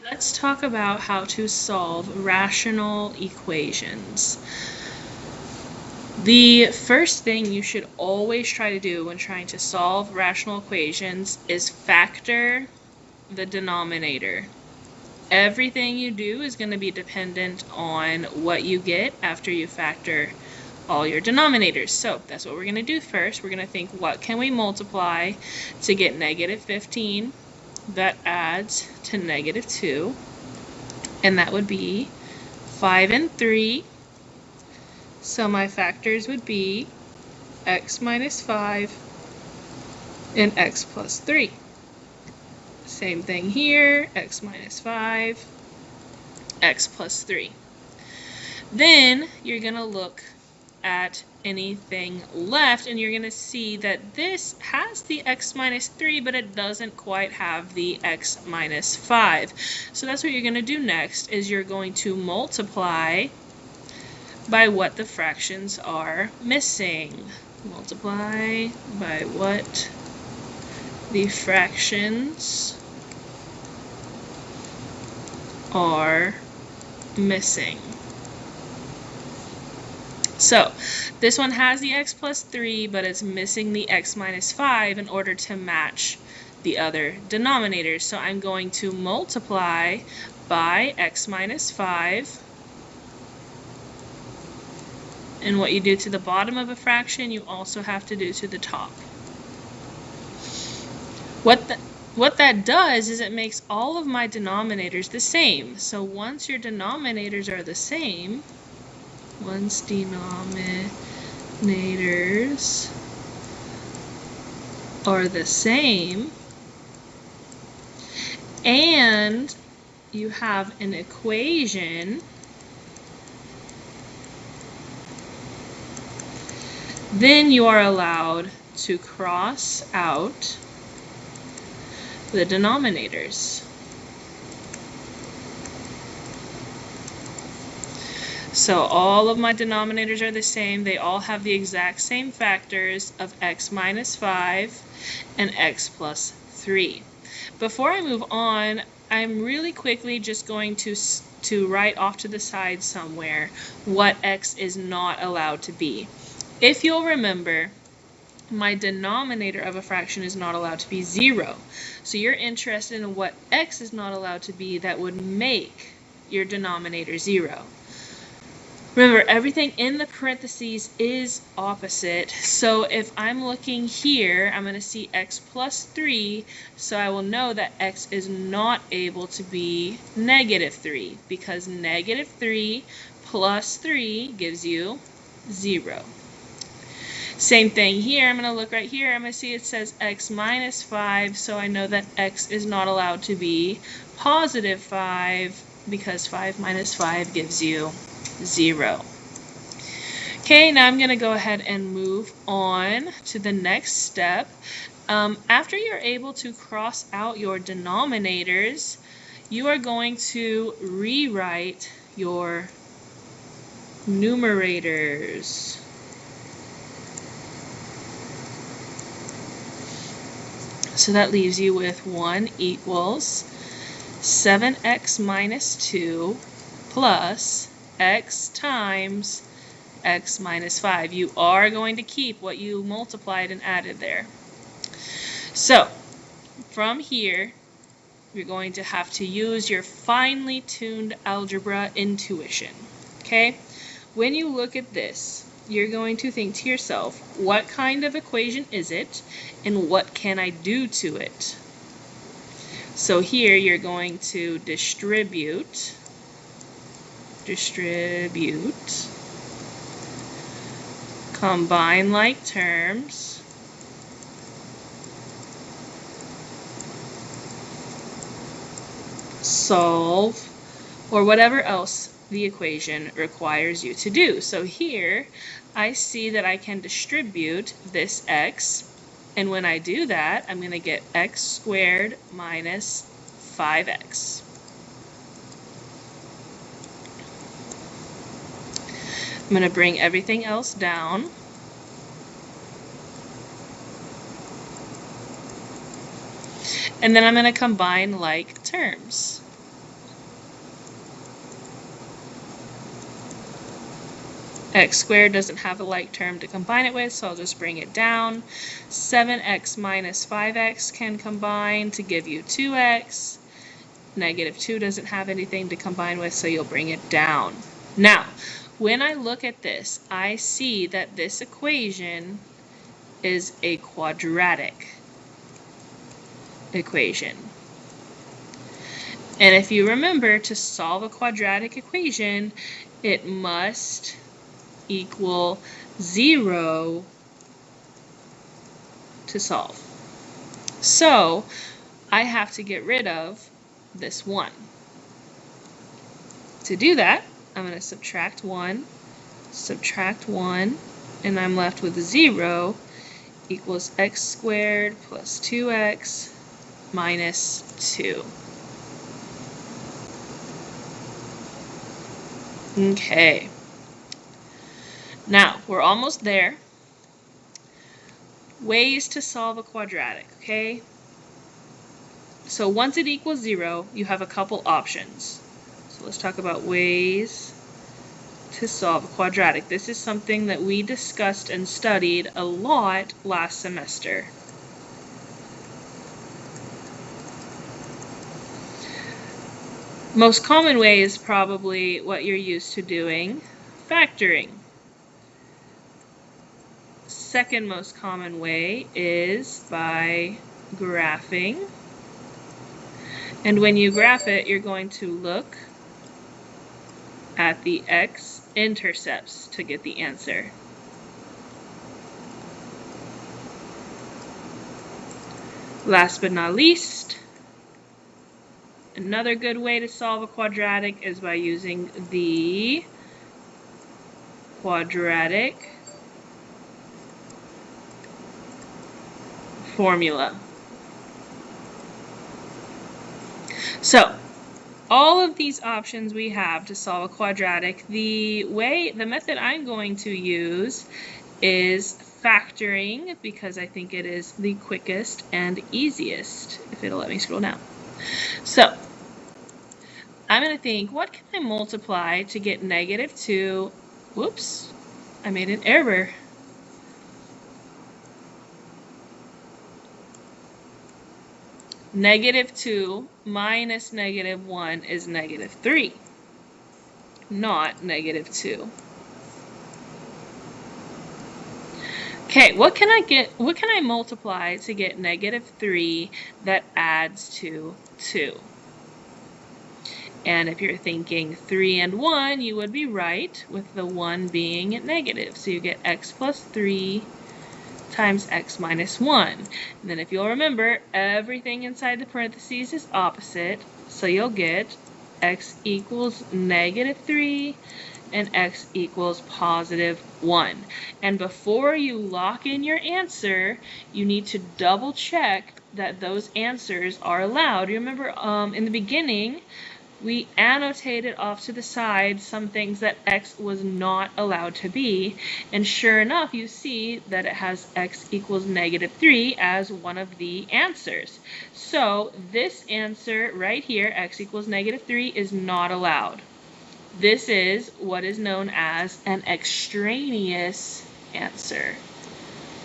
Let's talk about how to solve rational equations. The first thing you should always try to do when trying to solve rational equations is factor the denominator. Everything you do is going to be dependent on what you get after you factor all your denominators. So that's what we're going to do first. We're going to think, what can we multiply to get negative 15? That adds to negative 2. And that would be 5 and 3. So my factors would be x minus 5 and x plus 3. Same thing here, x minus 5, x plus 3. Then you're going to look at anything left, and you're going to see that this has the x minus 3, but it doesn't quite have the x minus 5. So that's what you're going to do next, is you're going to multiply by what the fractions are missing. Multiply by what the fractions are missing. So this one has the x plus 3, but it's missing the x minus 5 in order to match the other denominators. So I'm going to multiply by x minus 5. And what you do to the bottom of a fraction, you also have to do to the top. What that does is it makes all of my denominators the same. So once your denominators are the same, once denominators are the same, and you have an equation, then you are allowed to cross out the denominators. So all of my denominators are the same. They all have the exact same factors of x minus 5 and x plus 3. Before I move on, I'm really quickly just going to write off to the side somewhere what x is not allowed to be. If you'll remember, my denominator of a fraction is not allowed to be 0. So you're interested in what x is not allowed to be that would make your denominator 0. Remember, everything in the parentheses is opposite. So if I'm looking here, I'm going to see x plus 3. So I will know that x is not able to be negative 3, because negative 3 plus 3 gives you 0. Same thing here. I'm going to look right here. I'm going to see it says x minus 5, so I know that x is not allowed to be positive 5, because 5 minus 5 gives you 0. Okay, now I'm going to go ahead and move on to the next step. After you're able to cross out your denominators, you are going to rewrite your numerators. So that leaves you with 1 equals 7x minus 2 plus x times x minus 5. You are going to keep what you multiplied and added there. So from here, you're going to have to use your finely tuned algebra intuition. Okay? When you look at this, you're going to think to yourself, what kind of equation is it, and what can I do to it? So here you're going to distribute, combine like terms, solve, or whatever else the equation requires you to do. So here I see that I can distribute this x, and when I do that, I'm going to get x squared minus 5x. I'm going to bring everything else down. And then I'm going to combine like terms. X squared doesn't have a like term to combine it with, so I'll just bring it down. 7x minus 5x can combine to give you 2x. Negative 2 doesn't have anything to combine with, so you'll bring it down. Now, when I look at this, I see that this equation is a quadratic equation. And if you remember, to solve a quadratic equation, it must equal 0 to solve. So I have to get rid of this 1. To do that, I'm going to subtract 1, and I'm left with 0 equals x squared plus 2x minus 2. Okay. Now, we're almost there. Ways to solve a quadratic, okay? So once it equals 0, you have a couple options. So let's talk about ways to solve a quadratic. This is something that we discussed and studied a lot last semester. Most common way is probably what you're used to doing, factoring. Second most common way is by graphing. And when you graph it, you're going to look at the x-intercepts to get the answer. Last but not least, another good way to solve a quadratic is by using the quadratic formula. So, all of these options we have to solve a quadratic, the method I'm going to use is factoring, because I think it is the quickest and easiest, if it'll let me scroll down. So, I'm going to think, what can I multiply to get negative 2? Whoops, I made an error. Negative 2 minus negative 1 is negative 3, not negative 2. Okay, what can I multiply to get negative 3 that adds to 2? And if you're thinking 3 and 1, you would be right, with the 1 being negative. So you get x plus 3 times x minus 1. And then if you'll remember, everything inside the parentheses is opposite, so you'll get x equals negative 3 and x equals positive 1. And before you lock in your answer, you need to double check that those answers are allowed. You remember in the beginning, we annotated off to the side some things that x was not allowed to be, and sure enough, you see that it has x equals negative 3 as one of the answers. So this answer right here, x equals negative 3, is not allowed. This is what is known as an extraneous answer.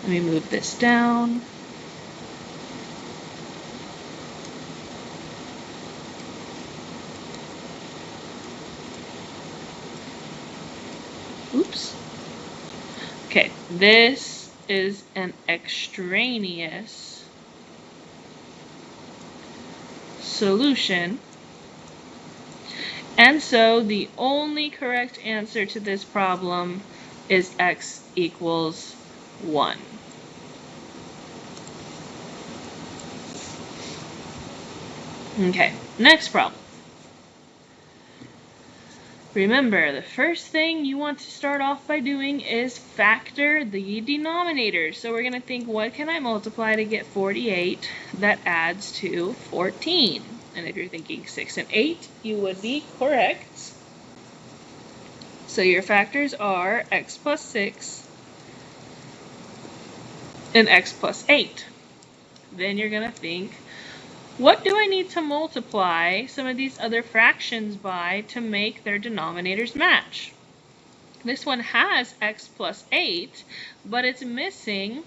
Let me move this down. Oops. Okay, this is an extraneous solution. And so the only correct answer to this problem is x equals 1. Okay, next problem. Remember, the first thing you want to start off by doing is factor the denominator. So we're going to think, what can I multiply to get 48 that adds to 14? And if you're thinking 6 and 8, you would be correct. So your factors are x plus 6 and x plus 8. Then you're going to think, What do I need to multiply some of these other fractions by to make their denominators match? This one has x plus 8, but it's missing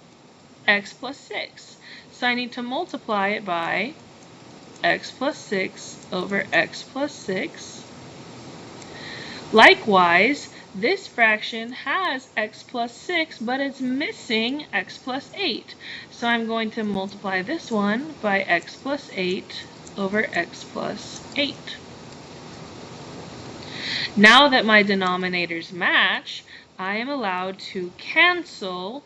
x plus 6. So I need to multiply it by x plus 6 over x plus 6. Likewise, this fraction has x plus 6, but it's missing x plus 8. So I'm going to multiply this one by x plus 8 over x plus 8. Now that my denominators match, I am allowed to cancel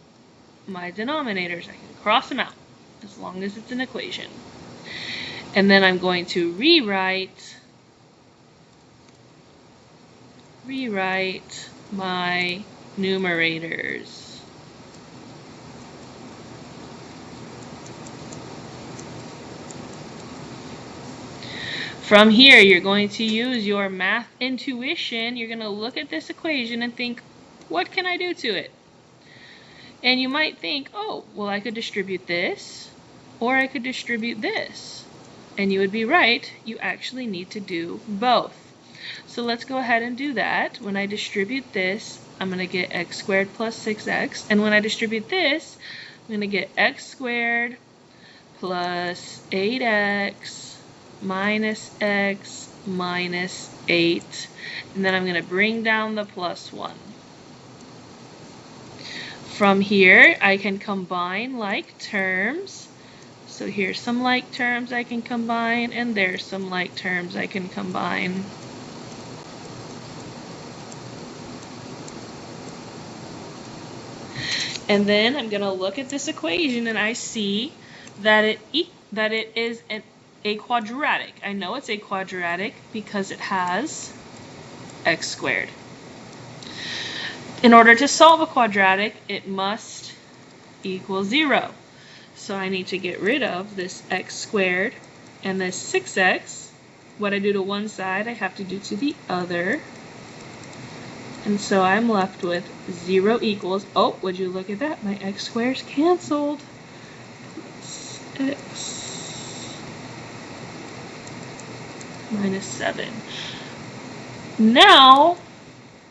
my denominators. I can cross them out as long as it's an equation. And then I'm going to rewrite my numerators. From here, you're going to use your math intuition. You're going to look at this equation and think, what can I do to it? And you might think, oh, well, I could distribute this, or I could distribute this. And you would be right. You actually need to do both. So let's go ahead and do that. When I distribute this, I'm going to get x squared plus 6x. And when I distribute this, I'm going to get x squared plus 8x minus x minus 8. And then I'm going to bring down the plus 1. From here, I can combine like terms. So here's some like terms I can combine, and there's some like terms I can combine. And then I'm going to look at this equation and I see that it is a quadratic. I know it's a quadratic because it has x squared. In order to solve a quadratic, it must equal 0. So I need to get rid of this x squared and this 6x. What I do to one side, I have to do to the other. And so I'm left with 0 equals, oh, would you look at that? My x squares canceled. X minus 7. Now,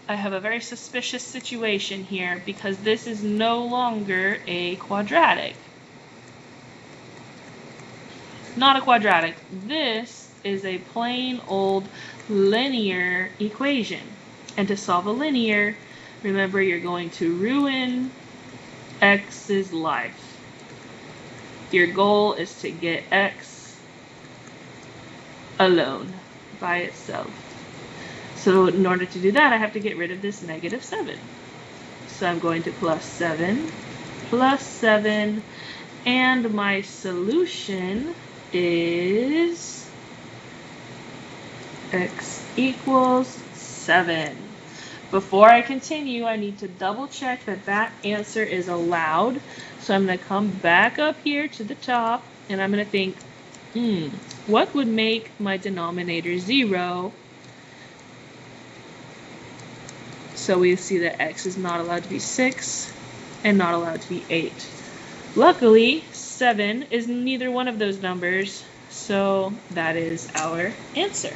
I have a very suspicious situation here because this is no longer a quadratic. Not a quadratic. This is a plain old linear equation. And to solve a linear, remember you're going to ruin x's life. Your goal is to get x alone, by itself. So in order to do that, I have to get rid of this negative 7. So I'm going to plus 7, and my solution is x equals 7. Before I continue, I need to double check that that answer is allowed. So I'm going to come back up here to the top, and I'm going to think, what would make my denominator 0? So we see that x is not allowed to be 6 and not allowed to be 8. Luckily, 7 is neither one of those numbers, so that is our answer.